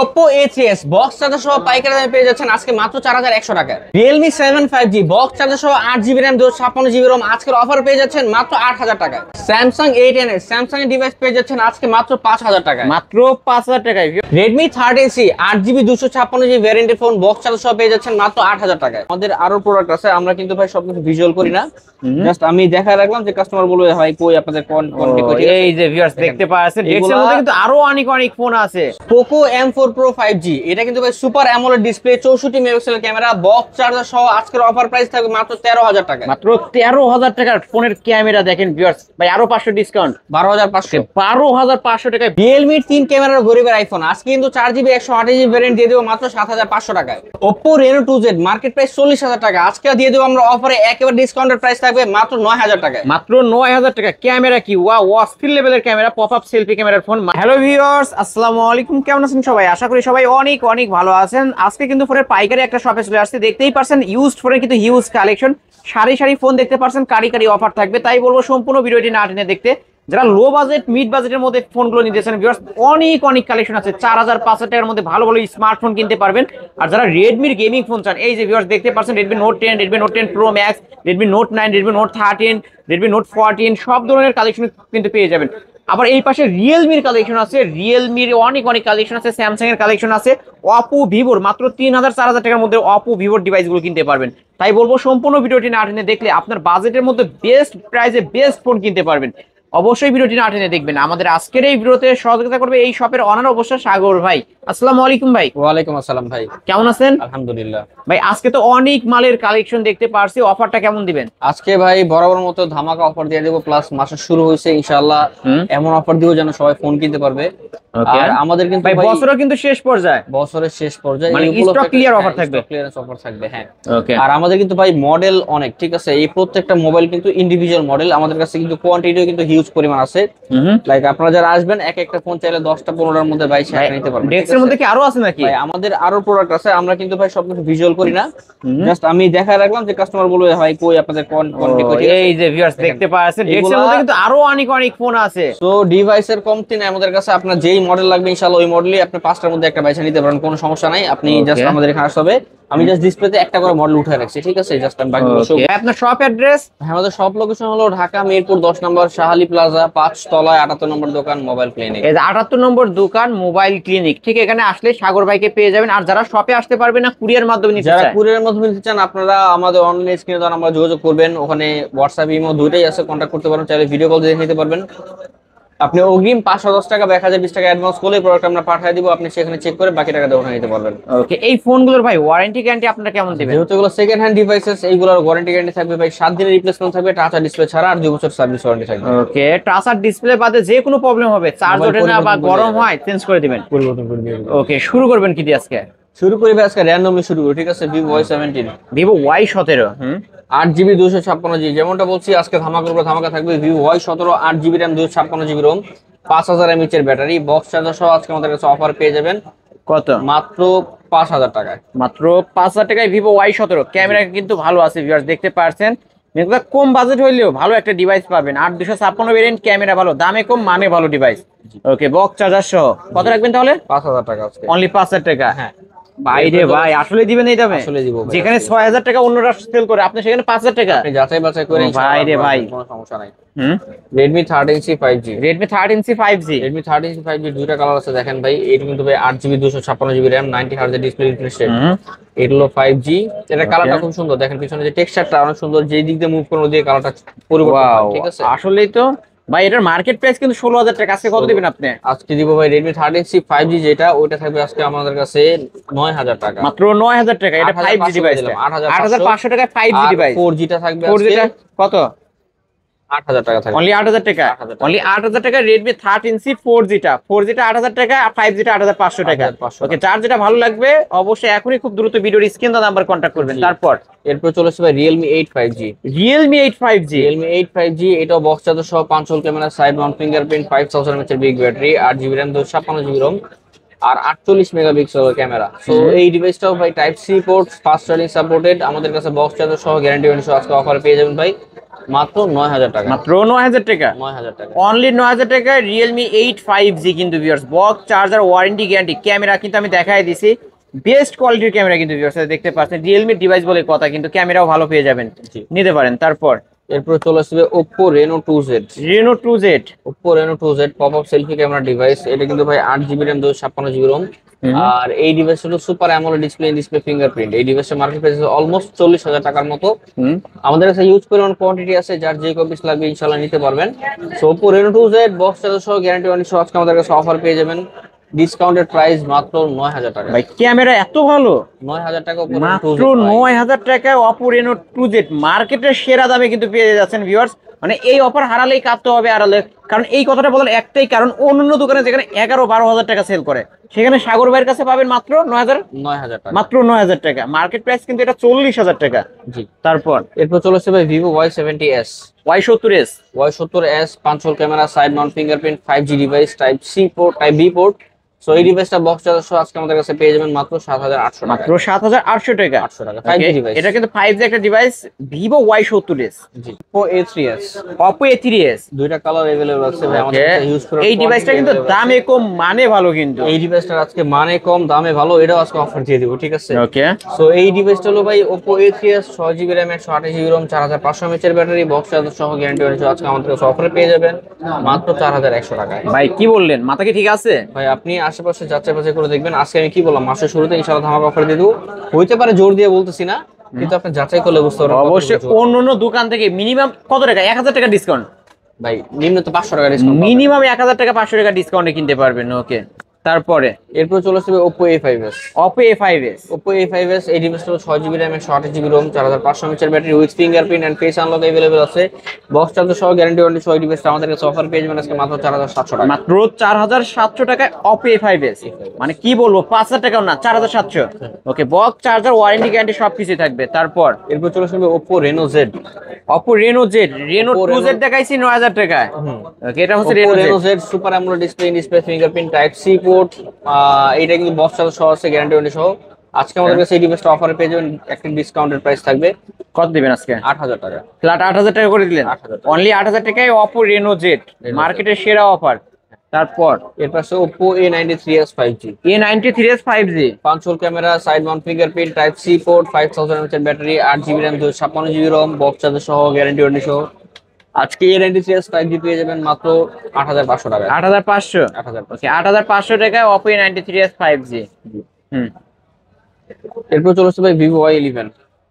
Oppo A3s box charger সহ পাইকারি দামে পেয়ে যাচ্ছেন আজকে মাত্র 4100 টাকায়। Realme 7 5G বক্স চার্জার সহ 8GB RAM 256GB ROM আজকের অফার পেয়ে যাচ্ছেন মাত্র 8000 টাকায়। Samsung A10s Samsung এর ডিভাইস পেয়ে যাচ্ছেন আজকে মাত্র 5000 টাকায়। মাত্র 5000 টাকায়। Redmi 13C 8GB 256GB ভ্যারিয়েন্টের ফোন বক্স চার্জার সহ পেয়ে যাচ্ছেন মাত্র 8000 টাকায়। আমাদের আরো প্রোডাক্ট আছে, আমরা কিন্তু ভাই সবকিছু ভিজুয়াল করি না, জাস্ট আমি দেখায় রাখলাম যে কাস্টমার বলবে ভাই কই আপনাদের কোয়ান্টিটি। এই যে ভিউয়ার্স দেখতে পাচ্ছেন ডেস্কের মধ্যে কিন্তু আরো অনেক ফোন আছে। Poco M4 Pro 5G এটা কিন্তু ভাই সুপার অ্যামোলেড ডিসপ্লে 64 মেগাপিক্সেলের ক্যামেরা বক্স চার্জার সহ আজকের অফার প্রাইস থাকবে মাত্র 13000 টাকা। মাত্র 13000 টাকার ফোনের ক্যামেরা দেখেন ভিউয়ার্স, ভাই আরো 500 ডিসকাউন্ট 12500 টাকায়। Realme 3 ক্যামেরার গরিবের আইফোন আজকে কিন্তু 4GB 128GB ভ্যারিয়েন্ট দিয়ে দেব মাত্র 7500 টাকায়। Oppo Reno 2Z market price 40000 টাকা, আজকে দিয়ে দেব আমরা অফারে একেবারে ডিসকাউন্টেড প্রাইস থাকবে মাত্র 9000 টাকায়। মাত্র 9000 টাকা। ক্যামেরা কি ওয়াও, অস্থির লেভেলের ক্যামেরা, পপ আপ সেলফি ক্যামেরার ফোন। হ্যালো ভিউয়ার্স, আসসালামু আলাইকুম, কেমন আছেন সবাই? আশা করি সবাই অনেক ভালো আছেন। আজকে কিন্তু ফোনের পাইকারি একটা শপে চলে আসছে, দেখতেই পারছেন ইউজড ফোনের কিন্তু হিউজ কালেকশন, সারি ফোন দেখতে পারছেন, কারি অফার থাকবে। তাই বলবো সম্পূর্ণ ভিডিওটি না টেনে দেখতে। যারা লো বাজেট মিড বাজেটের মধ্যে ফোনগুলো নিতেছেন ভিউয়ার্স, অনেক কালেকশন আছে। 4000-5000 টাকার মধ্যে ভালো স্মার্টফোন কিনতে পারবেন। আর যারা রেডমির গেমিং ফোন চান, এই যে ভিউয়ার্স দেখতে পাচ্ছেন Redmi Note 10, Redmi Note 10 Pro Max, Redmi Note 9, Redmi Note 13, Redmi Note 14 সব ধরনের কালেকশন কিন্তু পেয়ে যাবেন। আবার এই পাশে রিয়েলমির কালেকশন আছে, রিয়েলমির অনেক কালেকশন আছে, স্যামসাং এর কালেকশন আছে, অপো ভিভোর মাত্র 3000-4000 টাকার মধ্যে অপো ভিভোর ডিভাইসগুলো কিনতে পারবেন। তাই বলবো সম্পূর্ণ ভিডিওটি না টেনে দেখলে আপনার বাজেটের মধ্যে বেস্ট প্রাইসে বেস্ট ফোন কিনতে পারবেন। অবশ্যই ভিডিওটি না টেনে দেখবেন। আমাদের আজকের এই ভিডিওতে সহযোগিতা করবে এই শপের অনার অবশ্যই সাগর ভাই। আসসালামু আলাইকুম ভাই। ওয়ালাইকুম আসসালাম ভাই, কেমন আছেন? আলহামদুলিল্লাহ ভাই। আজকে তো অনেক মালের কালেকশন দেখতে পারছি, অফারটা কেমন দিবেন? আজকে ভাই বরাবর মতো ধামাকা অফার দিয়ে দেবো, প্লাস মাসের শুরু হয়েছে ইনশাআল্লাহ এমন অফার দিব যেন সবাই ফোন কিনতে পারবে। আর আমাদের কিন্তু ভাই বছরও কিন্তু শেষ পর্যায়ে, বছরের শেষ পর্যায়ে মানে স্টক ক্লিয়ার অফার থাকবে, ক্লিয়ারেন্স অফার থাকবে। হ্যাঁ, ওকে। আর আমাদের কিন্তু ভাই মডেল অনেক, ঠিক আছে, এই প্রত্যেকটা মোবাইল কিন্তু ইন্ডিভিজুয়াল মডেল, আমাদের কাছে কিন্তু কোয়ান্টিটিও কিন্তু হিউজ পরিমাণ আছে। লাইক আপনারা যারা আসবেন এক একটা ফোন চাইলে 10টা 15টার মধ্যে ভাই সেটা নিতে পারবেন। ডেস্কের মধ্যে কি আরো আছে নাকি? ভাই আমাদের আরো প্রোডাক্ট আছে, আমরা কিন্তু ভাই সবকিছু ভিজুয়াল করি না, জাস্ট আমি দেখায় রাখলাম যে কাস্টমার বলবে ভাই কই আপনাদের কোয়ান্টিটি। এই যে ভিউয়ার্স দেখতে পাচ্ছেন ডেস্কের মধ্যে কিন্তু আরো অনেক ফোন আছে। সো ডিভাইসের কমতি নাই আমাদের কাছে, আপনার যেই মডেল লাগবে ইনশাআল্লাহ ওই মডেলই আপনি 5টার মধ্যে একটা বাইসা নিতে পারেন, কোনো সমস্যা নাই। আপনি জাস্ট আমাদের এখানে আসতে হবে, আমি জাস্ট ডিসপ্লেতে একটা করে মডেল উঠায় রাখছি, ঠিক আছে, জাস্ট আমি বাকিগুলো শো। আপনার শপ অ্যাড্রেস? আমাদের শপ লোকেশন হলো ঢাকা মিরপুর 10 নম্বর শাহালি প্লাজা 5 তলায় 78 নম্বর দোকান মোবাইল ক্লিনিক। এই যে 78 নম্বর দোকান মোবাইল ক্লিনিক, ঠিক এখানে আসলে সাগর ভাইকে পেয়ে যাবেন। আর যারা শপে আসতে পারবে না, কুরিয়ার মাধ্যমে নিতে চান, যারা কুরিয়ারের মাধ্যমে নিতে চান আপনারা আমাদের অনলাইন স্ক্রিনে দেওয়া নাম্বার যোগাযোগ করবেন, ওখানে হোয়াটসঅ্যাপ ইমো দুইটাই আছে, কন্টাক্ট করতে পারেন, চাইলে ভিডিও কল দিয়ে নিতে পারবেন। আপনি অগ্রিম 510 টাকা বা 1020 টাকা অ্যাডভান্স করলে প্রোডাক্ট আমরা পাঠিয়ে দিব, আপনি সেখানে চেক করে বাকি টাকা দিয়ে ওখানে নিতে পারবেন। ওকে। এই ফোনগুলোর ভাই ওয়ারেন্টি গ্যারান্টি আপনারা কেমন দিবেন? যেহেতু এগুলো সেকেন্ড হ্যান্ড ডিভাইসেস, এইগুলোর ওয়ারেন্টি গ্যারান্টি থাকবে ভাই 7 দিনের রিপ্লেসমেন্ট থাকবে, টাচ আর ডিসপ্লে ছাড়া, আর 2 বছর সার্ভিস ওয়ারেন্টি থাকবে। ওকে। টাচ আর ডিসপ্লে বাদে যে কোনো প্রবলেম হবে, চার্জ ওঠে না বা গরম হয়, চেঞ্জ করে দিবেন, পরিবর্তন করে দিবেন। ওকে। শুরু করবেন কি দিয়ে আজকে? শুরু করি ভাই আজকে র্যান্ডমলি শুরু করি, ঠিক আছে, Vivo Y17, Vivo Y17 8GB 256GB, যেমনটা বলছি আজকে ধামাকা থাকবে Vivo Y17 8GB RAM 256GB ROM 5000 mAh এর ব্যাটারি, বক্স চার্জার সহ আজকে আমাদের কাছে অফার পেয়ে যাবেন কত? মাত্র 5000 টাকায়। মাত্র 5000 টাকায় Vivo Y17। ক্যামেরা কিন্তু ভালো আছে ভিউয়ার্স, দেখতে পাচ্ছেন এগুলো কম বাজেট হইলেও ভালো একটা ডিভাইস পাবেন। 8256 ভেরিয়েন্ট, ক্যামেরা ভালো, দামে কম, মানে ভালো ডিভাইস। ওকে। বক্স চার্জার সহ কত রাখবেন তাহলে? 5000 টাকা আজকে, অনলি 5000 টাকা। হ্যাঁ ভাই রে ভাই, আসলে দিবেন এই দামে? আসলে দিব ভাই, যেখানে 6000 টাকা অন্যরা সেল করে, আপনি সেখানে 5000 টাকা। আপনি যাচাই বাছাই করে ভাই রে ভাই, কোনো সমস্যা নাই। Redmi 13C 5G, Redmi 13C 5G, Redmi 13C 5G দুইটা কালার আছে দেখেন ভাই, এটা কিন্তু ভাই 8GB 256GB RAM 90 Hz display refresh rate, এটা হলো 5G। এটা কালারটা খুব সুন্দর, দেখেন পিছনে যে টেক্সচারটা অনেক সুন্দর, যেই দিক দিয়ে মুভ করো দিয়ে কালারটা পরিবর্তন হয়, ঠিক আছে। আসলেই তো ভাই এটার মার্কেট প্রাইস কিন্তু 16000 টাকা। আজকে কত দিবেন আপনি? আজকে দিব ভাই Redmi 13C 5G যেটা, ওইটা থাকবে আজকে আমাদের কাছে 9000 টাকা, মাত্র 9000 টাকা। এটা 5G ডিভাইস, 8500 টাকায় 5G ডিভাইস। 4G টা থাকবে 4G টা কত? 8000 টাকা থাকবে, অনলি 8000 টাকা। অনলি 8000 টাকা Redmi 13C 4G টা, 4G টা 8000 টাকা, আর 5G টা 8500 টাকা। ওকে। চার্জ যেটা ভালো লাগবে অবশ্যই এখনই খুব দ্রুত ভিডিওর স্ক্রিন দা নাম্বার কন্টাক্ট করবেন। তারপর এরপর চলে আসবে Realme 8 5G, Realme 8 5G, Realme 8 5G এটাও বক্স চার্জার সহ 5 hole camera, side mount fingerprint, 5000 mAh এর big battery, 8GB RAM 256GB ROM আর 48 মেগাপিক্সেলের ক্যামেরা। সো এই ডিভাইসটাও ভাই type C port, fast charging supported, আমাদের কাছে বক্স চার্জার সহ গ্যারান্টি ওয়ারেন্টি সহ আজকে অফারে পেয়ে যাবেন ভাই মাত্র 9000 টাকা। মাত্র 9000 টাকা। 9000 টাকা, অনলি 9000 টাকা Realme 8 5G কিন্তু viewers, box charger warranty guarantee, camera কিন্তু আমি দেখাই দিছি, বেস্ট কোয়ালিটির ক্যামেরা কিন্তু ভিউয়ার্স দেখতে পাচ্ছেন। Realme ডিভাইস বলে কথা, কিন্তু ক্যামেরাও ভালো পেয়ে যাবেন, নিতে পারেন। তারপর এরপর চলে আসবে Oppo Reno 2Z। Reno 2Z, Oppo Reno 2Z pop up selfie camera device. এটা কিন্তু ভাই 8GB RAM 256GB ROM। আর এই ডিভাইস হলো সুপার অ্যামোলেড ডিসপ্লে ফিঙ্গারপ্রিন্ট। এই ডিভাইসের মার্কেট প্রাইস অলমোস্ট 40,000 টাকার মতো। আমাদের কাছে ইউজ পরিমাণ কোয়ান্টিটি আছে, যার যে কপিস লাগবে ইনশাআল্লাহ নিতে পারবেন। So Oppo Reno 2Z box charger সহ গ্যারান্টি ওয়ারেন্টি সহ আজকে আমাদের কাছে অফার পেয়ে যাবেন। ডিসকাউন্টেড প্রাইস মাত্র 9000 টাকা। ভাই ক্যামেরা এত ভালো, 9000 টাকা Oppo Reno মাত্র 2Z ভাই। 9000 টাকায় Oppo Reno 2Z মার্কেটের সেরা দামে কিন্তু পেয়ে যাচ্ছেন ভিউয়ার্স। মানে এই অফার হারালেই কাঁদতে হবে আড়ালে, কারণ এই কথাটা বলার একটাই কারণ, অন্য দোকানে যেখানে 11-12 হাজার টাকা সেল করে, সেখানে সাগর ভাইয়ের কাছে পাবেন মাত্র 9000 টাকা। মাত্র 9000 টাকা। মার্কেট প্রাইস কিন্তু এটা 40,000 টাকা। জি। তারপর এরপর চলে আসছে ভাই Vivo Y70s। Y70s, Y70s 5 hole camera, side mount fingerprint, 5G device, type C port, type B port. So এই ডিভাইসটা বক্স চার্জার সহ আজকে আমাদের কাছে পেয়ে যাবেন মাত্র 7800 টাকা। মাত্র 7800 টাকা। 800 টাকা 5G ডিভাইস। এটা কিন্তু 5G একটা ডিভাইস, Vivo Y70s। জি। Oppo A3s, Oppo A3s, দুইটা কালার अवेलेबल আছে ভাই আমাদের কাছে ইউজ করার। এই ডিভাইসটা কিন্তু দামে কম মানে ভালো, কিন্তু এই ডিভাইসটার আজকে মানে কম দামে ভালো, এটাও আজকে অফার দিয়ে দিব, ঠিক আছে? ওকে। সো এই ডিভাইসটা হলো ভাই Oppo A3s 6GB RAM 128GB ROM 4500 mAh এর ব্যাটারি, বক্স চার্জার সহ গ্যারান্টি ওয়ারেন্টি আজকে আমাদের কাছে অফারে পেয়ে যাবেন মাত্র 4100 টাকায়। ভাই কি বললেন, মাথা কি ঠিক আছে? ভাই আপনি আশেপাশে যাচাই বাছাই করে দেখবেন। আজকে আমি কি বললাম, মাসের শুরুতে ইনশাআল্লাহ ধামাকা অফার দিয়ে দেবো। হইতে পারে জোর দিয়ে বলতেছি না, কিন্তু আপনি যাচাই করলে বুঝতে পারবেন। অবশ্যই অন্য দোকান থেকে মিনিমাম কত টাকা, 1000 টাকা ডিসকাউন্ট, ভাই নিম্ন তো 500 টাকা ডিসকাউন্ট, মিনিমাম 1000 টাকা 500 টাকা ডিসকাউন্টে কিনতে পারবেন। ওকে। তারপরে এরপর চলে আসবে Oppo A5s। Oppo A5s, Oppo A5s এই ডিভাইসটা 6GB RAM 128GB ROM 4500 mAh এর battery with fingerprint and face unlock available আছে, বক্স চার্জার সহ গ্যারান্টি ওয়ারেন্টি সহ এই ডিভাইসটা আমাদের কাছে অফার পেয়ে যাবেন আজকে মাত্র 4700 টাকা। মাত্র 4700 টাকায় Oppo A5s, মানে কি বলবো 5000 টাকাও না, 4700। ওকে, বক্স চার্জার ওয়ারেন্টি গ্যারান্টি সবকিছু থাকবে। তারপর এরপর চলে আসবে Oppo Reno Z। Oppo Reno Z, Reno 2Z দেখাইছি 9000 টাকায়। ওকে, এটা হচ্ছে Oppo Reno Reno Z super AMOLED display fingerprint type C port. এটা কিন্তু বক্স চার্জার সহ আছে, গ্যারান্টি ওয়ারেন্টি সহ আজকে আমাদের কাছে এই ডিভাইসটা অফারে পেয়ে যাবেন। একটা ডিসকাউন্টেড প্রাইস থাকবে। কত দিবেন আজকে? 8000 টাকা। ফ্ল্যাট 8000 টাকা করে দিলেন। 8000 অনলি 8000 টাকায় Oppo Reno Z, মার্কেটের সেরা অফার। তারপর এরপর আছে Oppo A93s 5G। A93s 5G, 5 hole camera, side mount fingerprint, type C port, 5000 mAh এর battery, 8GB RAM 256GB ROM, box charger সহ গ্যারান্টি ওয়ারেন্টি সহ আজকে A93s 5G পেয়ে যাবেন মাত্র 8500 টাকা। 8500। 8500। ওকে, 8500 টাকায় Oppo A93s 5G। এরপর চলে আসছে ভাই Vivo Y11।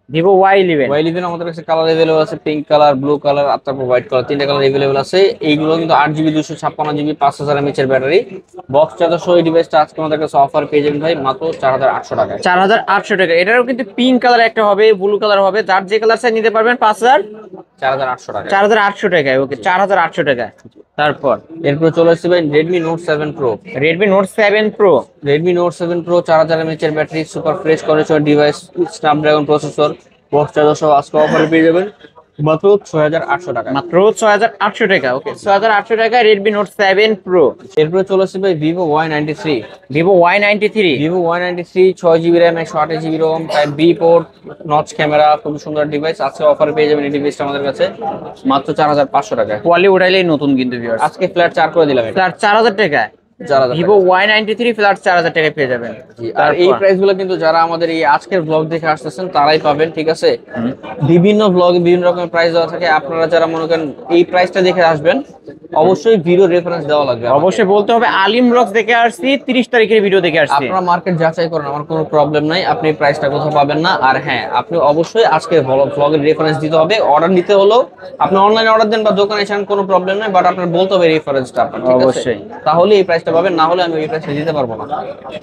Vivo Y11, Y11 আমাদের কাছে কালার अवेलेबल আছে, পিঙ্ক কালার, ব্লু কালার আর তারপর হোয়াইট কালার, তিনটা কালার अवेलेबल আছে। এইগুলো কিন্তু 8GB 256GB 5000 mAh এর ব্যাটারি, বক্স চার্জার সহ এই ডিভাইসটা আজকে আমাদের কাছে অফার পেয়ে যাবেন ভাই মাত্র 4800 টাকায়। 4800 টাকা। এটারও কিন্তু পিঙ্ক কালার একটা হবে, ব্লু কালার হবে, যার যে কালার চাই নিতে পারবেন 4800 টাকা। 4800 টাকায়। ওকে, 4800 টাকা। তারপর এরপর চলে আসছে ভাই Redmi Note 7 Pro। Redmi Note 7 Pro, Redmi Note 7 Pro 4000 mAh এর battery, super fresh condition device, Snapdragon processor, box charger সহ আজকে অফারে পেয়ে যাবেন মাত্র 6800 টাকা। মাত্র 6800 টাকা। ওকে, 6800 টাকায় Redmi Note 7 Pro। এরপর চলে আসছে ভাই Vivo Y93। Vivo Y93, Vivo Y93 6GB RAM 128GB ROM, type B port, notch camera, খুব সুন্দর ডিভাইস। আজকে অফারে পেয়ে যাবেন এই ডিভাইসটা আমাদের কাছে মাত্র 4500 টাকায়। কোয়ালি উঠাইলেই নতুন কিন্তু ভিউয়ার্স। আজকে ফ্ল্যাট 4 করে দিলাম এটা। ফ্ল্যাট 4000 টাকায় 4000 Vivo Y93 ফ্ল্যাট 4000 টাকায় পেয়ে যাবেন। আর এই প্রাইস গুলো কিন্তু যারা আমাদের এই আজকের ব্লগ দেখে আসতেছেন তারাই পাবেন, ঠিক আছে? বিভিন্ন ব্লগে বিভিন্ন রকমের প্রাইস দেওয়া থাকে, আপনারা যারা মনে করেন এই প্রাইসটা দেখে আসবেন অবশ্যই ভিডিও রেফারেন্স দেওয়া লাগবে। অবশ্যই বলতে হবে আলিম ব্লগস দেখে আসছি, 30 তারিখের ভিডিও দেখে আসছি। আপনারা মার্কেট যাচাই করেন, আমার কোনো প্রবলেম নাই, আপনি প্রাইসটা কোথাও পাবেন না। আর হ্যাঁ, আপনি অবশ্যই আজকে ব্লগের রেফারেন্স দিতে হবে। অর্ডার নিতে হলো আপনি অনলাইনে অর্ডার দেন বা দোকানে এসে কোনো প্রবলেম নাই, বাট আপনার বলতে হবে রেফারেন্সটা আপনার, ঠিক আছে? অবশ্যই। তাহলে এই প্রাইসটা পাবেন, না হলে আমি এই প্রাইসটা দিতে পারবো না।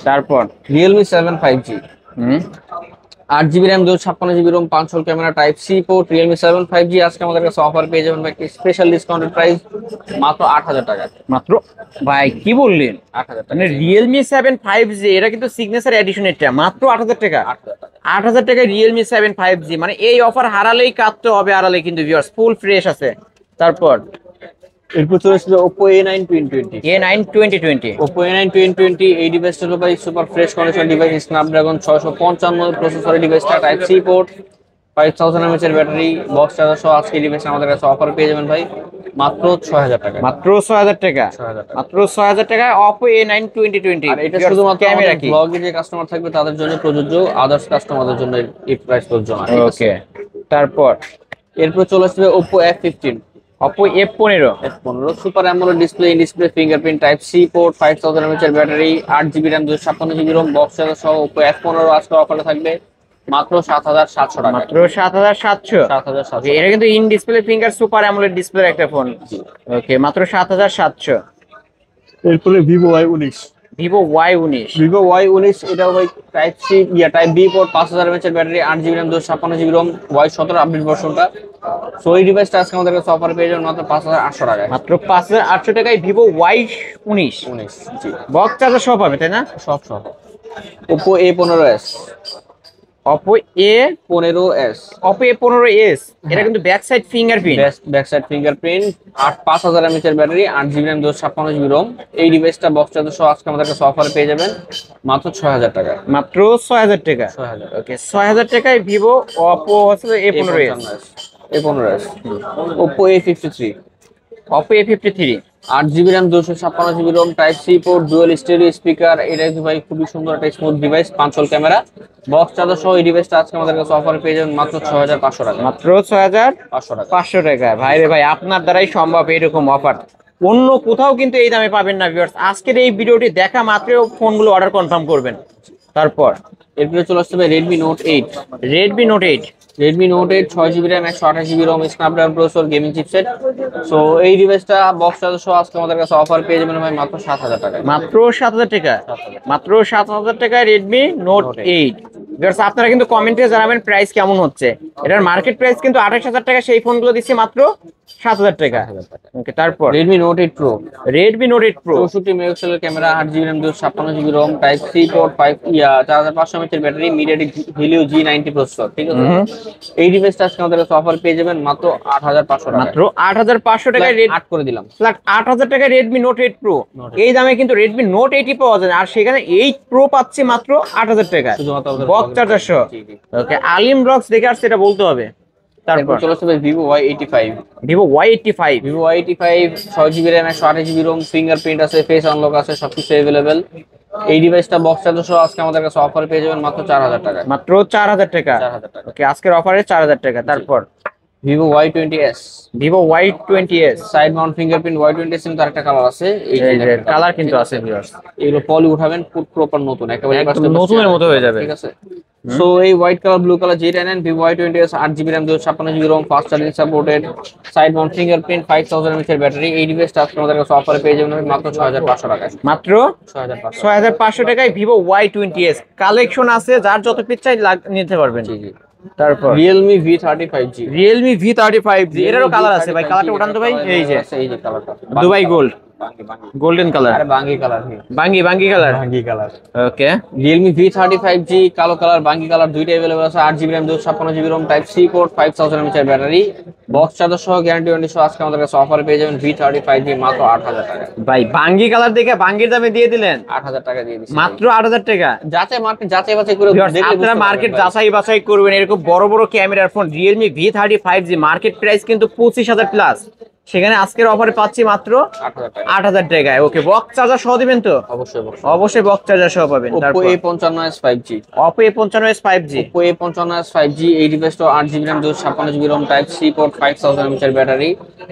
তারপর Realme 7 5G 8GB RAM 256GB ROM 5 hole camera, type C port, Realme 7 5G আজকে আমাদের কাছে অফার পেয়ে যাবেন ভাই স্পেশাল ডিসকাউন্টেড প্রাইস মাত্র 8000 টাকা। মাত্র, ভাই কি বললেন? 8000 টাকা। মানে Realme 7 5G এটা কিন্তু সিগনেচার এডিশন, এটা মাত্র 8000 টাকা। 8000 টাকায় Realme 7 5G, মানে এই অফার হারালেই কাটতে হবে আড়ালে কিন্তু ভিউয়ার্স, ফুল ফ্রেশ আছে। তারপর এরপর চলে আসছে Oppo A9 2020। A9 2020, Oppo A9 2020 এই ডিভাইসটা হলো ভাই super fresh condition device, Snapdragon 655 প্রসেসরের ডিভাইসটা, টাইপ সি পোর্ট, 5000 mAh এর ব্যাটারি বক্স চার্জার সহ আজকে এই ডিভাইসটা আমাদের কাছে অফার পেয়ে যাবেন ভাই মাত্র 6000 টাকা। মাত্র 6000 টাকা, 6000 টাকা, মাত্র 6000 টাকায় Oppo A9 2020। আর এটা শুধুমাত্র আমাদের ব্লগে যে কাস্টমার থাকবে তাদের জন্য প্রযোজ্য, আদার্স কাস্টমারদের জন্য এই প্রাইস প্রযোজ্য না। ওকে, তারপর এরপর চলে আসবে Oppo F15। Oppo F15 super AMOLED display, in display fingerprint type C port, 5000 mAh এর battery, 8GB RAM 256GB ROM box charger সহ Oppo F15 আজকে অফারে থাকবে মাত্র 7700 টাকা। মাত্র 7700। 7700। এটা কিন্তু in display finger super AMOLED ডিসপ্লের একটা ফোন। ওকে, মাত্র 7700। এরপরে Vivo Y19। Vivo Y19, Vivo Y19 এটাও ভাই type C type B port, 5000 mAh এর battery, 8GB RAM 256GB ROM, Y17 update ভার্সনটা। সো এই ডিভাইসটা আজকে আমাদের কাছে অফার পেয়ে যাবেন মাত্র 5800 টাকায়। মাত্র 5800 টাকায় Vivo Y19। জি, বক্স চার্জার সহ পাবে, তাই না? সব সব। Oppo A15s। Oppo A15s। Oppo A15s, এটা কিন্তু back side fingerprint. Back side fingerprint, 5000 mAh এর battery, 8GB RAM 256GB ROM। এই ডিভাইসটা বক্স চার্জার সহ আজকে আমাদের কাছে অফারে পেয়ে যাবেন মাত্র 6000 টাকা। মাত্র 6000 টাকা। 6000। ওকে, 6000 টাকায় Vivo Oppo হচ্ছে A15s। A15s। Oppo A53। Oppo A53, 8GB RAM 256GB ROM, type C port, dual stereo speaker. এটা কিন্তু ভাই খুবই সুন্দর একটা smooth device, 5 camera, box charger সহ এই ডিভাইসটা আজকে আমাদের কাছে অফারে পেয়ে যাবেন মাত্র 6500 টাকা। মাত্র 6500 টাকা। 500 টাকা। ভাই রে ভাই, আপনার দ্বারাই সম্ভব এরকম অফার, অন্য কোথাও কিন্তু এই দামে পাবেন না ভিউয়ার্স। আজকের এই ভিডিওটি দেখা মাত্রই ফোনগুলো অর্ডার কনফার্ম করবেন। তারপর এরপরে চলে আসছে ভাই Redmi Note 8। Redmi Note 8, Redmi Note 8 6GB RAM 128GB ROM, Snapdragon processor, gaming chipset. So এই ডিভাইসটা বক্স চার্জার সহ আজকে আমাদের কাছে অফার পেয়ে যাবেন ভাই মাত্র 7000 টাকায়। মাত্র 7000 টাকা। মাত্র 7000 টাকায় Redmi Note 8। ভিউয়ার্স, আপনারা কিন্তু কমেন্টে জানাবেন প্রাইস কেমন হচ্ছে। এটার মার্কেট প্রাইস কিন্তু 28000 টাকা, সেই ফোনগুলো দিচ্ছি মাত্র 7000 টাকা। ওকে, তারপর Redmi Note 8 Pro। Redmi Note 8 Pro, 64 মেগাপিক্সেলের camera, 8GB RAM 256GB ROM, type C port, 4500 mAh এর battery, MediaTek Helio G90 processor. ঠিক আছে, এই ডিভাইসটা আজকে আমাদের কাছে অফার পেয়ে যাবেন মাত্র 8500 টাকা। মাত্র 8500 টাকায় 8 করে দিলাম। ফ্ল্যাট 8000 টাকায় Redmi Note 8 Pro। এই দামে কিন্তু Redmi Note 8 পাওয়া যায় না, আর সেখানে 8 Pro পাচ্ছি মাত্র 8000 টাকা, শুধুমাত্র বক্স চার্জার সহ। ওকে, আলিম ব্লগস দেখে আসছে, এটা বলতে হবে। তারপর চলে আসছে Vivo Y85। Vivo Y85, Vivo Y85 6GB RAM 128GB ROM, fingerprint আছে, ফেস আনলক আছে, সবকিছু अवेलेबल। এই ডিভাইসটা বক্স চার্জার সহ আজকে আমাদের কাছে অফার পেয়ে যাবেন মাত্র 4000 টাকা। মাত্র 4000 টাকা। 4000 টাকা। ওকে, আজকের অফারে 4000 টাকা। তারপর Vivo Y20s। Vivo Y20s, side mount fingerprint Y20s কিন্তু আরেকটা কালার আছে, এই যে কালার কিন্তু আছে ভিউয়ার্স। এগুলো পলি উঠাবেন, পুরো প্রপার নতুন, একেবারে একদম নতুনের মতো হয়ে যাবে। ঠিক আছে। সো এই হোয়াইট কালার, ব্লু কালার যেটা নেন, Vivo Y20s 8GB RAM 256GB ROM, fast charging supported, side mount fingerprint, 5000 mAh এর ব্যাটারি। এই ডিভাইসটা আজকে আমাদের কাছে অফারে পেয়ে যাবেন মাত্র 6500 টাকায়। মাত্র 6500। 6500 টাকায় Vivo Y20s। কালেকশন আছে, যার যত পিস চাই নিতে পারবেন। জি জি। তারপর Realme V35G। Realme V35G, এটারও কালার আছে ভাই, কালারটা উঠান তো ভাই। এই যে কালারটা দুবাই গোল্ড, গোল্ডেন কালার, আরে বাঙ্গি কালার, বাঙ্গি কালার। বাঙ্গি কালার। ওকে, Realme V35G কালো কালার, বাঙ্গি কালার দুইটা अवेलेबल আছে, 8GB RAM 256GB ROM, type C port, 5000 mAh এর ব্যাটারি, বক্স চার্জার সহ, গ্যারান্টি ওয়ারেন্টি সহ আজকে আমাদের কাছে অফারে পেয়ে যাবেন V35G মাত্র 8000 টাকা। ভাই বাঙ্গি কালার দেখে বাঙ্গির দামে দিয়ে দিলেন, 8000 টাকা দিয়ে দিচ্ছি মাত্র 8000 টাকা। যাচাই বাছাই করে দেখলে আপনারা মার্কেট যাচাই বাছাই করবেন। এরকম বড় বড় ক্যামেরার phone Realme V35G market price কিন্তু 25000 প্লাস, সেখানে আজকের অফারে পাচ্ছি মাত্র 8000 টাকায়। ওকে, বক্স চার্জার সহ দিবেন তো? অবশ্যই অবশ্যই বক্স চার্জার সহ পাবেন। Oppo A55s 5G। Oppo A55s 5G, Oppo A55s 5G এই ডিভাইসটা 8GB RAM 256GB ROM, type C port, 5000 mAh এর ব্যাটারি,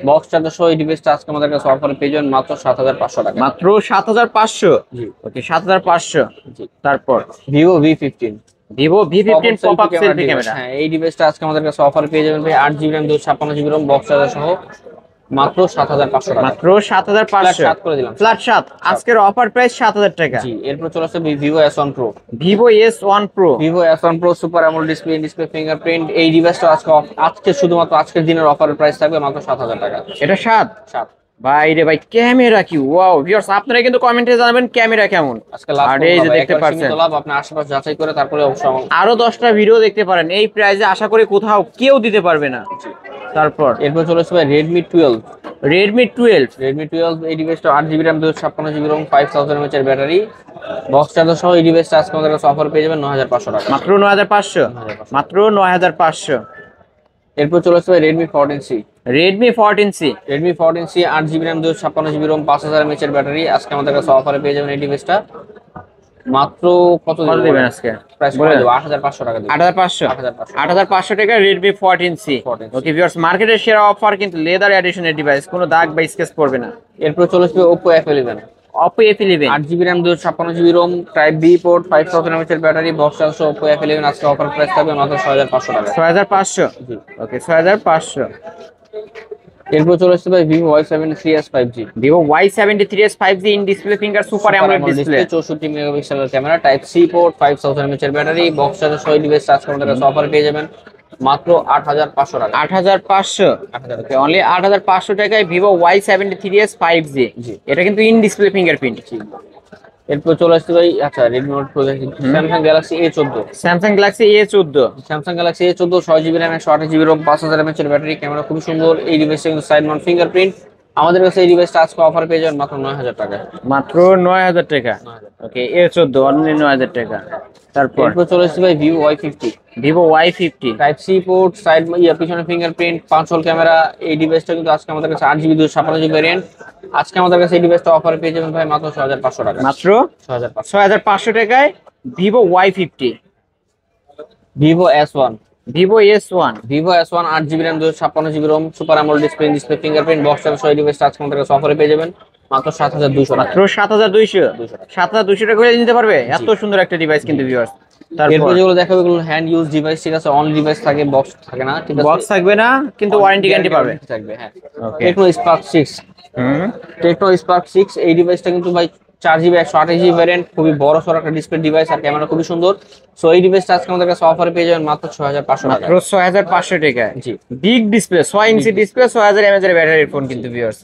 বক্স চার্জার সহ এই ডিভাইসটা আজকে আমাদের কাছে অফারে পেয়ে যাবেন মাত্র 7500 টাকা। মাত্র 7500। জি। ওকে, 7500। জি। তারপর Vivo V15। Vivo V15 popup selfie camera. হ্যাঁ, এই ডিভাইসটা আজকে আমাদের কাছে অফারে পেয়ে যাবেন ভাই 8GB RAM 256GB ROM, box charger সহ মাত্র 7500 টাকা। মাত্র 7500। 7 করে দিলাম। ফ্ল্যাট 7, আজকের অফার প্রাইস 7000 টাকা। জি। এরপর চলে আসছে Vivo S1 Pro। Vivo S1 Pro, Vivo S1 Pro super AMOLED display, display fingerprint. এই ডিভাইসটা আজকে শুধুমাত্র আজকের দিনের অফারের প্রাইস থাকবে মাত্র 7000 টাকা। এটা 7। 7। ভাই রে ভাই, ক্যামেরা কি ওয়াও! ভিউয়ার্স, আপনারা কিন্তু কমেন্টে জানাবেন ক্যামেরা কেমন। আজকে লাভ, আর এই যে দেখতে পাচ্ছেন, লাভ আপনি আশেপাশে যাচাই করে তারপরে অবশ্যই আরো 10টা ভিডিও দেখতে পারেন। এই প্রাইসে আশা করি কোথাও কেউ দিতে পারবে না। তারপর এরপর চলে আসবে রেডমি 12। রেডমি 12 এই ডিভাইসটা 8 GB RAM 256 GB Rome 5000 mAh এর ব্যাটারি, বক্স চার্জার সহ এই ডিভাইসটা আজকে আমাদের কাছে অফার পেয়ে যাবেন 9500 টাকা। মাত্র 9500, মাত্র 9500। এরপর চলে আসবে Redmi 14C। Redmi 14C 8 GB RAM 256 GB Rome 5000 mAh এর ব্যাটারি, আজকে আমাদের কাছে অফারে পেয়ে যাবেন এই ডিভাইসটা মাত্র কত দিবেন আজকে? প্রাইস করে দেব 8500 টাকা দিবেন। 8500 টাকা রেডমি 14C। ওকে ভিউয়ার্স, মার্কেটের সেরা অফার, কিন্তু লেদার এডিশনের ডিভাইস, কোনো দাগ বা স্কেচ পড়বে না। এরপর চলে আসবে Oppo F11। 8 GB RAM 256 GB ROM type B port 5000 mAh এর battery, box charger Oppo F11 আজকে অফার প্রাইস থাকবে মাত্র 6500 টাকা। 6500। ওকে 6500। এরপর চলে আসছে ভাই Vivo Y73s 5G। Vivo Y73s 5G in display finger super AMOLED display, 64 মেগাপিক্সেলের camera, type C port 5000 mAh এর ব্যাটারি, বক্স চার্জার সহ ডিভাইস আজকে আমাদের কাছে অফার পেয়ে যাবেন মাত্র 8500 টাকা। 8500। ওকে অনলি 8500 টাকায় Vivo Y73s 5G। এটা কিন্তু ইন ডিসপ্লে ফিঙ্গারপ্রিন্ট। এরপর চলে আসছে ভাই আচ্ছা Redmi Note Pro, Samsung Galaxy A14। Samsung Galaxy A14 6 GB RAM 128 GB Rome 5000 mAh এর ব্যাটারি, ক্যামেরা খুবই সুন্দর। এই ডিভাইসটা কিন্তু সাইড মাউন্ট ফিঙ্গারপ্রিন্ট, আমাদের কাছে এই ডিভাইসটা আজকে অফার পেয়ে যাবেন মাত্র 9000 টাকা। মাত্র 9000 টাকা। ওকে A14 অনলি 9000 টাকা। তারপর এরপর চলে আসছে ভাই Vivo Y50 type C port, side পিছনে ফিঙ্গারপ্রিন্ট, 5 হোল ক্যামেরা। এই ডিভাইসটা কিন্তু আজকে আমাদের কাছে 8 জিবি 256 ভ্যারিয়েন্ট, আজকে আমাদের কাছে এই ডিভাইসটা অফারে পেয়ে যাবেন ভাই মাত্র 6500 টাকা। মাত্র 6500 টাকায় Vivo Y50। Vivo S1। Vivo S1 8 GB RAM 256 GB Rome super AMOLED display fingerprint, box charger সহ এই ডিভাইসটা আজকে আমাদের কাছে অফারে পেয়ে যাবেন মাত্র 7200 টাকা। মাত্র 7200 টাকা করে নিতে পারবে এত সুন্দর একটা ডিভাইস কিন্তু ভিউয়ার্স। এরপর যেগুলো দেখাবো এগুলো হ্যান্ড ইউজ ডিভাইস, ঠিক আছে, অন ডিভাইস থাকে, বক্স থাকে না, ঠিক আছে, বক্স থাকবে না কিন্তু ওয়ারেন্টি গ্যারান্টি পাবে থাকবে। হ্যাঁ, টেকনো স্পার্ক 6 এই ডিভাইসটা কিন্তু ভাই 4 জিবি 128 জিবি ভ্যারিয়েন্ট, খুবই বড় সড় একটা ডিসপ্লে ডিভাইস আর ক্যামেরা খুবই সুন্দর। সো এই ডিভাইসটা আজকে আমাদের কাছে অফারে পেয়ে যাবেন মাত্র 6500 টাকা। মাত্র 6500 টাকায়। জি, big display 6 inch display 6000 mAh এর ব্যাটারির ফোন কিন্তু ভিউয়ার্স।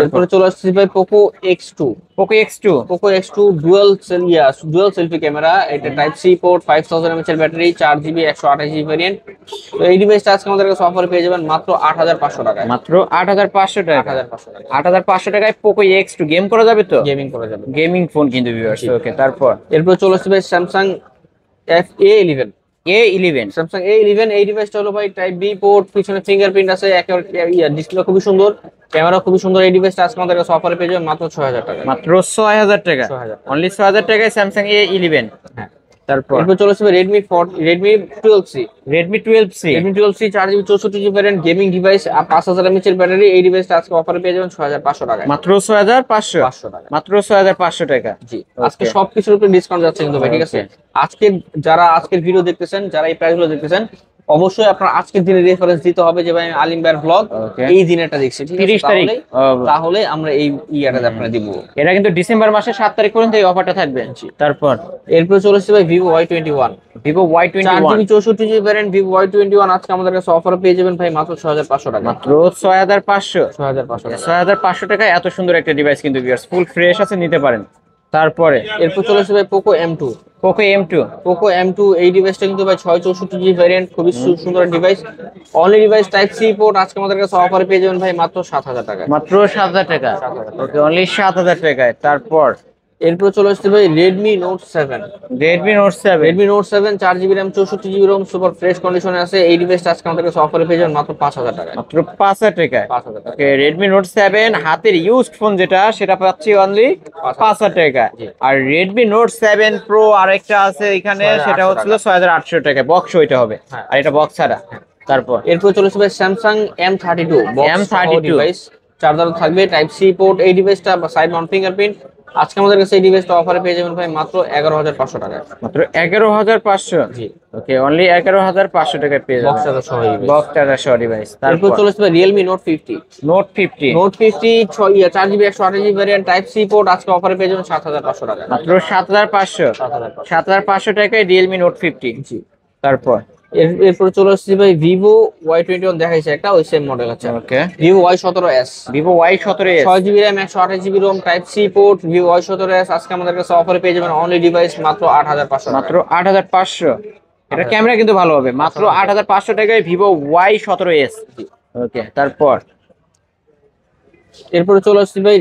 এরপরে চলে আসছে ভাই Poco X2 dual selfie camera, এটা টাইপ সি পোর্ট 5000 mAh এর ব্যাটারি, 4 জিবি 128 জিবি ভ্যারিয়েন্ট। তো এই ডিভাইসটা আজকে আমাদের কাছে অফারে পেয়ে যাবেন মাত্র 8500 টাকায়। মাত্র 8500 টাকা। 8500 টাকায় Poco X2 গেম করা যাবে তো? গেমিং করা যাবে, গেমিং ফোন কিন্তু ভিউয়ার্স। ওকে তারপর এরপর চলে আসছে ভাই Samsung A11। Samsung A11 এই ডিভাইসটা হলো ভাই টাইপ বি পোর্ট, পিছনে ফিঙ্গারপ্রিন্ট আছে, ডিসপ্লে খুবই সুন্দর, ক্যামেরা খুবই সুন্দর। এই ডিভাইসটা আজকে আমাদের কাছে অফারে পেয়ে যাবেন মাত্র 6000 টাকা। মাত্র 6000 টাকা। অনলি 6000 টাকায় Samsung A11। হ্যাঁ, তারপর এরপর চলে আসবে Redmi 12C। 12C 4 GB 64 GB variant, gaming device, 5000 mAh এর ব্যাটারি। এই ডিভাইসটা আজকে অফারে পেয়ে যাবেন 6500 টাকা। মাত্র 6500 টাকা। মাত্র 6500 টাকা। জি, আজকে সবকিছুর উপরে ডিসকাউন্ট যাচ্ছে কিন্তু ভাই, ঠিক আছে। আজকে যারা আজকের ভিডিও দেখতেছেন, যারা এই প্রাইসগুলো দেখতেছেন, অবশ্যই আপনার আজকের দিনের রেফারেন্স দিতে হবে যে ভাই আলিম ভাইয়ের ব্লগ এই দিনেরটা দেখছি, ঠিক আছে, 30 তারিখ, তাহলে আমরা এই ইয়াটা আপনারা দিব। এটা কিন্তু ডিসেম্বর মাসের 7 তারিখ পর্যন্ত এই অফারটা থাকবে। তারপর এরপর চলে আসছে ভাই Vivo Y21। 4 GB 64 GB variant Vivo Y21 আজকে আমাদের কাছে অফারে পেয়ে যাবেন ভাই মাত্র 6500 টাকা। মাত্র 6500 টাকায় এত সুন্দর একটা ডিভাইস কিন্তু ভিউয়ার্স, ফুল ফ্রেশ আছে, নিতে পারেন। তারপরে এরপর চলে আসছে ভাই Poco M2। Poco M2 এই ডিভাইসটা কিন্তু ভাই 664 জিবি ভ্যারিয়েন্ট, খুবই সুন্দর device, only device type C port, আজকে আমাদের কাছে অফারে পেয়ে যাবেন ভাই মাত্র 7000 টাকা। মাত্র 7000 টাকা। ওকে অনলি 7000 টাকায়। তারপর এরপর চলে আসছে ভাই Redmi Note 7। Redmi Note 7 4 GB RAM 64 GB ROM super fresh কন্ডিশনে আছে। এই ডিভাইসটা আজকে আমাদের কাছে অফারে পেয়ে যাবেন মাত্র 5000 টাকা। মাত্র 5000 টাকায়। ওকে Redmi Note 7 হাতের ইউজড ফোন যেটা, সেটা পাচ্ছি অনলি 5000 টাকা। আর Redmi Note 7 Pro আরেকটা আছে এখানে, সেটা হচ্ছে 6800 টাকা। বক্স ওইটা হবে, আর এটা বক্স ছাড়া। তারপর এরপর চলে আসবে Samsung M32 ডিভাইস, চার্জার থাকবে, টাইপ সি পোর্ট। এই ডিভাইসটা সাইড মাউন্ট ফিঙ্গারপ্রিন্ট, আজকে আমাদের কাছে এই ডিভাইসটা অফারে পেয়ে যাবেন ভাই মাত্র 11500 টাকা। মাত্র 11500। জি ওকে অনলি 11500 টাকায় পেয়ে যাবেন বক্স চার্জার সহ ডিভাইস। তারপর চলে আসবে Realme Note 50। Note 50 4 GB 128 GB variant, type C port, আজকে অফারে পেয়ে যাবেন 7500 টাকা। মাত্র 7500 টাকায় Realme Note 50। জি তারপর এরপর চলে আসছে ভাই Vivo Y21 দেখাইছে একটা, ওই সেম মডেল আছে। Okay Vivo Y17s। 6 GB RAM 128 GB ROM, type C port, Vivo Y17s আজকে আমাদের কাছে অফারে পেয়ে যাবেন অনলি ডিভাইস মাত্র 8500। মাত্র 8500। এটা ক্যামেরা কিন্তু ভালো হবে। মাত্র 8500 টাকায় Vivo Y17s। ওকে তারপর এরপরে চলে আসছি ভাই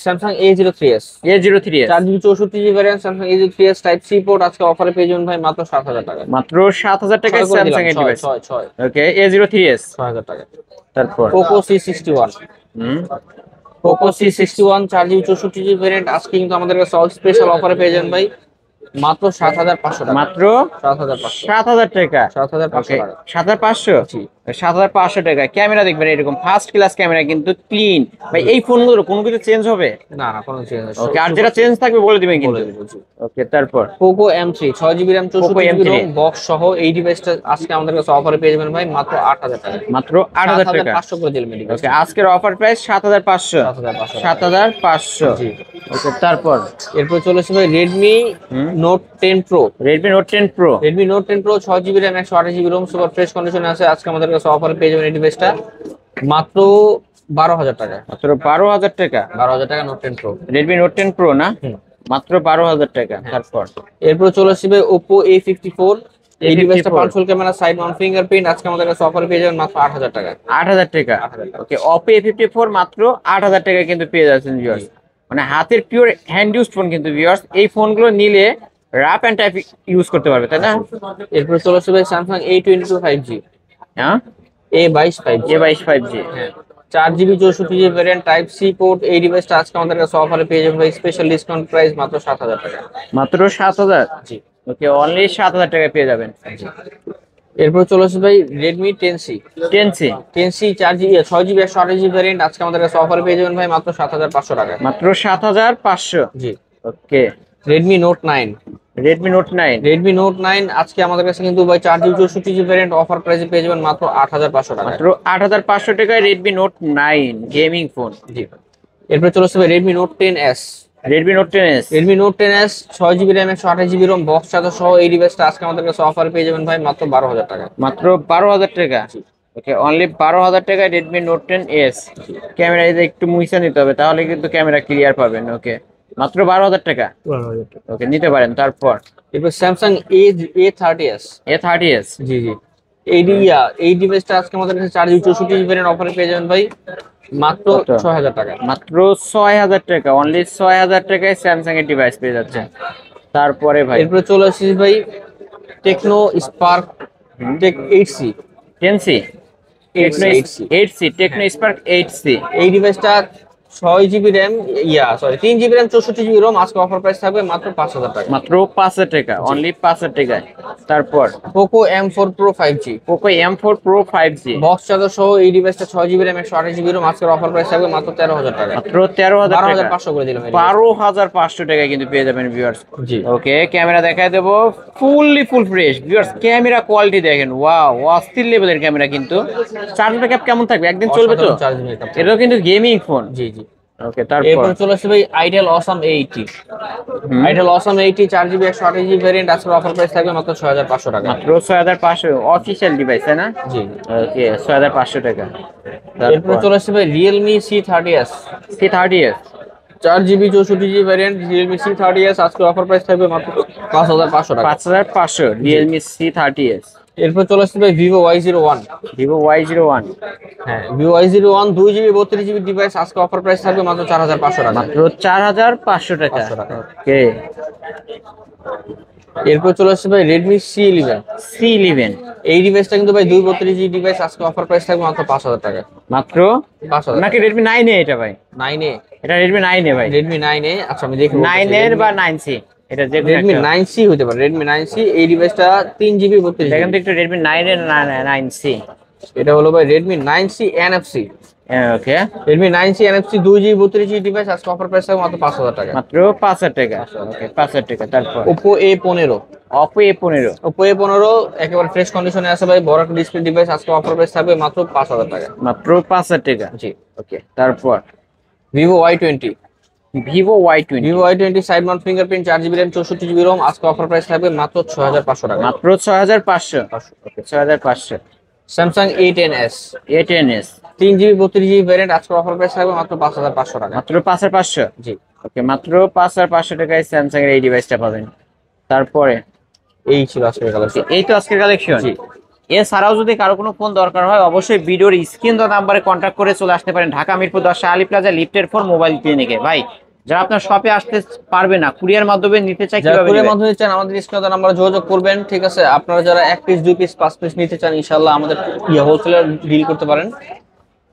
Samsung A03s। A03s 4GB 64GB variant Samsung A03s type C port আজকে অফারে পেয়ে যাবেন ভাই মাত্র 7000 টাকা। মাত্র 7000 টাকায় স্যামসাং এর ডিভাইস। 6 ওকে A03s 6000 টাকা। তারপর Poco C61। Poco C61 4GB 64GB variant আজকে কিন্তু আমাদের কাছে স্পেশাল অফারে পেয়ে যাবেন ভাই মাত্র 7500 টাকা। মাত্র 7500 7000 টাকা। 7500 টাকা। 7500 জি 7500 টাকা। ক্যামেরা দেখবেন এরকম ফার্স্ট ক্লাস ক্যামেরা কিন্তু ক্লিন ভাই। এই ফোনগুলো কোনো কিছু চেঞ্জ হবে না না কোনো চেঞ্জ নেই। ওকে আর যেটা চেঞ্জ থাকবে বলে দিবেন কিন্তু। ওকে তারপর Poco M3 6GB RAM Poco 64GB M3 ROM box সহ এই ডিভাইসটা আজকে আমাদের কাছে অফারে পেয়ে যাবেন ভাই মাত্র 8000 টাকা। মাত্র 8000 টাকা। 7500 করে দিলাম এই ওকে আজকের অফার প্রাইস 7500 7500। জি। ওকে তারপর এরপর চলে আসছে ভাই Redmi Note 10 Pro। Redmi Note 10 Pro Redmi Note 10 Pro 6GB RAM 128GB ROM super fresh কন্ডিশনে আছে আজকে আমাদের কাছে অফারে পেয়ে যাবেন এই ডিভাইসটা মাত্র 12000 টাকা। মাত্র 12000 টাকা। 12000 টাকা Note 10 Pro। Redmi Note 10 Pro না মাত্র 12000 টাকা। তারপর এরপর চলে আসছে ভাই Oppo A54। এই ডিভাইসটা পাঁচফুল ক্যামেরা সাইড মাউন্ট ফিঙ্গারপ্রিন্ট আজকে আমাদের কাছে অফারে পেয়ে যাবেন মাত্র 8000 টাকা। 8000 টাকা। ওকে Oppo A54 মাত্র 8000 টাকা কিন্তু পেয়ে যাচ্ছেন ভিউয়ার্স। মানে হাতের পিওর হ্যান্ড ইউজ ফোন কিন্তু ভিউয়ার্স। এই ফোনগুলো নিলে রাফ এন্ড টাইপ ইউজ করতে পারবে তাই না? এরপর চলে আসছে ভাই Samsung A22 5G। হ্যাঁ A22 5G। A22 5G হ্যাঁ 4GB 64GB variant type C port এই ডিভাইসটা আজকে আমাদের কাছে অফারে পেয়ে যাবেন ভাই স্পেশাল ডিসকাউন্ট প্রাইস মাত্র 7000 টাকা। মাত্র 7000। জি ওকে অনলি 7000 টাকায় পেয়ে যাবেন। এরপর চলে আসছে ভাই Redmi 10C। 10C 4GB 6GB 128GB variant আজকে আমাদের কাছে অফারে পেয়ে যাবেন ভাই মাত্র 7500 টাকা। মাত্র 7500। জি ওকে Redmi Note 9। Redmi Note 9 Redmi Note 9 আজকে আমাদের কাছে কিন্তু ভাই 4GB 64GB ভ্যারিয়েন্ট অফার প্রাইসে পেয়ে যাবেন মাত্র 8500 টাকা। মাত্র 8500 টাকায় Redmi Note 9 গেমিং ফোন। জি এরপর চলে আসছে ভাই Redmi Note 10s। Redmi Note 10s 6GB RAM 128GB ROM box charger সহ এই ডিভাইসটা আজকে আমাদের কাছে অফারে পেয়ে যাবেন ভাই মাত্র 12000 টাকা। মাত্র 12000 টাকা। ওকে অনলি 12000 টাকায় Redmi Note 10s। ক্যামেরা এটা একটু মুইসা নিতে হবে তাহলে কিন্তু ক্যামেরা ক্লিয়ার পাবেন। ওকে মাত্র 12000 টাকা। ওকে নিতে পারেন। তারপর এরপর Samsung A30s। A30s জি এই ডিভাইসটা আজকে আমাদের কাছে 4GB 64GB ভ্যারিয়েন্ট অফারে পেয়ে যাবেন ভাই মাত্র 6000 টাকা। মাত্র 6000 টাকা। অনলি 6000 টাকায় স্যামসাং এর ডিভাইস পেয়ে যাচ্ছেন। তারপরে ভাই এরপর চলে আসছি ভাই Tecno Spark Tech 8C। 10C 8C Tecno Spark 8C এই ডিভাইসটা 6GB RAM 3GB RAM 64GB ROM আজকে অফার প্রাইস থাকবে মাত্র 5000 টাকা। মাত্র 5000 টাকা। অনলি 5000 টাকায়। তারপর Poco M4 Pro 5G। Poco M4 Pro 5G box charger সহ এই ডিভাইসটা 6GB RAM 128GB ROM আজকের অফার প্রাইস থাকবে মাত্র 13000 টাকা। মাত্র 13000 টাকা। 12500 করে দিলাম। 12500 টাকা কিন্তু পেয়ে যাবেন ভিউয়ার্স। জি ওকে ক্যামেরা দেখায় দেব full fresh viewers. Camera quality দেখেন ওয়াও অস্থির লেভেলের ক্যামেরা কিন্তু। চার্জ ব্যাকআপ কেমন থাকবে? একদিন চলবে তো? এটাও কিন্তু গেমিং ফোন। জি ওকে তারপর এরপর চলে আসছে ভাই Itel Awesome A80। Itel Awesome A80 4GB 128GB variant আজকের অফার প্রাইস থাকবে মাত্র 6500 টাকা। মাত্র 6500 অফিশিয়াল ডিভাইস তাই না? জি ওকে 6500 টাকা। এরপর চলে আসছে ভাই Realme C30s। 4GB 64GB variant Realme C30s আজকের অফার প্রাইস থাকবে মাত্র 5500 টাকা। 5500 Realme C30s। এরপর চলে আসছে ভাই Vivo Y01। Vivo Y01 হ্যাঁ Vivo Y01 2GB 32GB device আজকে অফার প্রাইস থাকবে মাত্র 4500 টাকা। মাত্র 4500 টাকা। ওকে এরপর চলে আসছে ভাই Redmi C11 এই ডিভাইসটা কিন্তু ভাই 232GB ডিভাইস আজকে অফার প্রাইস থাকবে মাত্র 5000 টাকা। মাত্র 5000 নাকি Redmi 9 এ এটা ভাই? 9A এটা Redmi 9 এ ভাই। Redmi 9A আচ্ছা আমি দেখি 9 এর বা 9C এটা যে Redmi 9C হতে পারে। Redmi 9C এই ডিভাইসটা 3GB 32GB। দেখেন তো একটু Redmi 9 এর 9C এটা হলো ভাই Redmi 9C NFC। ওকে Redmi 9C NFC 2GB 32GB device আজকে অফার প্রাইস থাকবে মাত্র 5000 টাকা। মাত্র 5000 টাকা। ওকে 5000 টাকা। তারপর Oppo A15। Oppo A15 Oppo A15 একেবারে ফ্রেশ কন্ডিশনে আছে ভাই বড় একটা ডিসপ্লে ডিভাইস আজকে অফার প্রাইস থাকবে মাত্র 5000 টাকা। মাত্র 5000 টাকা। জি ওকে তারপর Vivo Y20। Vivo Y20 side mount fingerprint 4GB RAM 64GB ROM আজকে অফার প্রাইস থাকবে মাত্র 6500 টাকা। মাত্র 6500। ওকে 6500 Samsung A10s 3GB 32GB variant আজকে অফার প্রাইস থাকবে মাত্র 5500 টাকা। মাত্র 5500। জি ওকে মাত্র 5500 টাকায় স্যামসাং এর এই ডিভাইসটা পাবেন। তারপরে এই ছিল আজকের কালেকশন। এই তো আজকের কালেকশন। জি এছাড়াও যদি কারো কোনো ফোন দরকার হয় অবশ্যই ভিডিওর স্ক্রিন দেওয়া নাম্বারে কন্ট্যাক্ট করে চলে আসতে পারেন ঢাকা মিরপুর 10 আলী প্লাজা লিফটের 4 মোবাইল ক্লিনিকে। ভাই যারা আপনার শপে আসতে পারবে না, কুরিয়ার মাধ্যমে নিতে চাই, যারা কিভাবে কুরিয়ার নেবেন? মাধ্যমে চান আমাদের স্ক্রিনে দেওয়া নাম্বারে যোগাযোগ করবেন, ঠিক আছে। আপনারা যারা 1 পিস 2 পিস 5 পিস নিতে চান ইনশাআল্লাহ আমাদের হোলসেলার ডিল করতে পারেন।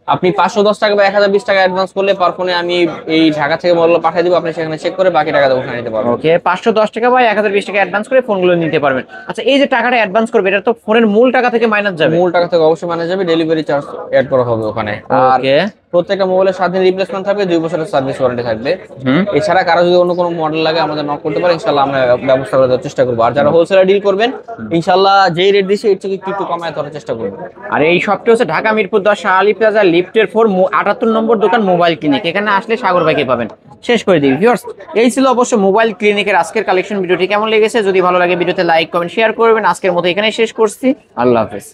আপনি 510 টাকা বা 1020 টাকা অ্যাডভান্স করলে পার ফোনে আমি এই ঢাকা থেকে মডেল পাঠিয়ে দিব, আপনি সেখানে চেক করে বাকি টাকা উঠায় নিতে পারবেন। ওকে, 510 টাকা বা 1020 টাকা অ্যাডভান্স করে ফোনগুলো নিতে পারবেন। আচ্ছা, এই যে টাকাটা অ্যাডভান্স করবে এটা তো ফোনের মূল টাকা থেকে মাইনাস যাবে। মূল টাকা থেকে অবশ্যই মানে যাবে, ডেলিভারি চার্জ অ্যাড করা হবে ওখানে। আর ওকে, প্রত্যেকটা মোবাইলের 7 দিন রিপ্লেসমেন্ট থাকবে, 2 বছরের সার্ভিস ওয়ারেন্টি থাকবে। হুম, এছাড়া কারো যদি অন্য কোনো মডেল লাগে আমাদের নক করতে পারে, ইনশাআল্লাহ আমরা ব্যবস্থা করে দেওয়ার চেষ্টা করবো। আর যারা হোলসেলার ডিল করবেন ইনশাআল্লাহ যেই রেট দিছি এর থেকে একটু কমায় ধরার চেষ্টা করবো। আর এই শপটি হচ্ছে ঢাকা মিরপুর 10 আলী প্লাজা লিফটের 4 78 নম্বর দোকান মোবাইল ক্লিনিক। এখানে আসলে সাগর ভাইকে পাবেন। শেষ করে দিই ভিউয়ার্স, এই ছিল অবশ্য মোবাইল ক্লিনিকের আজকের কালেকশন। ভিডিওটি কেমন লেগেছে যদি ভালো লাগে ভিডিওতে লাইক কমেন্ট শেয়ার করবেন। আজকের মতো এখানেই শেষ করছি। আল্লাহ হাফেজ।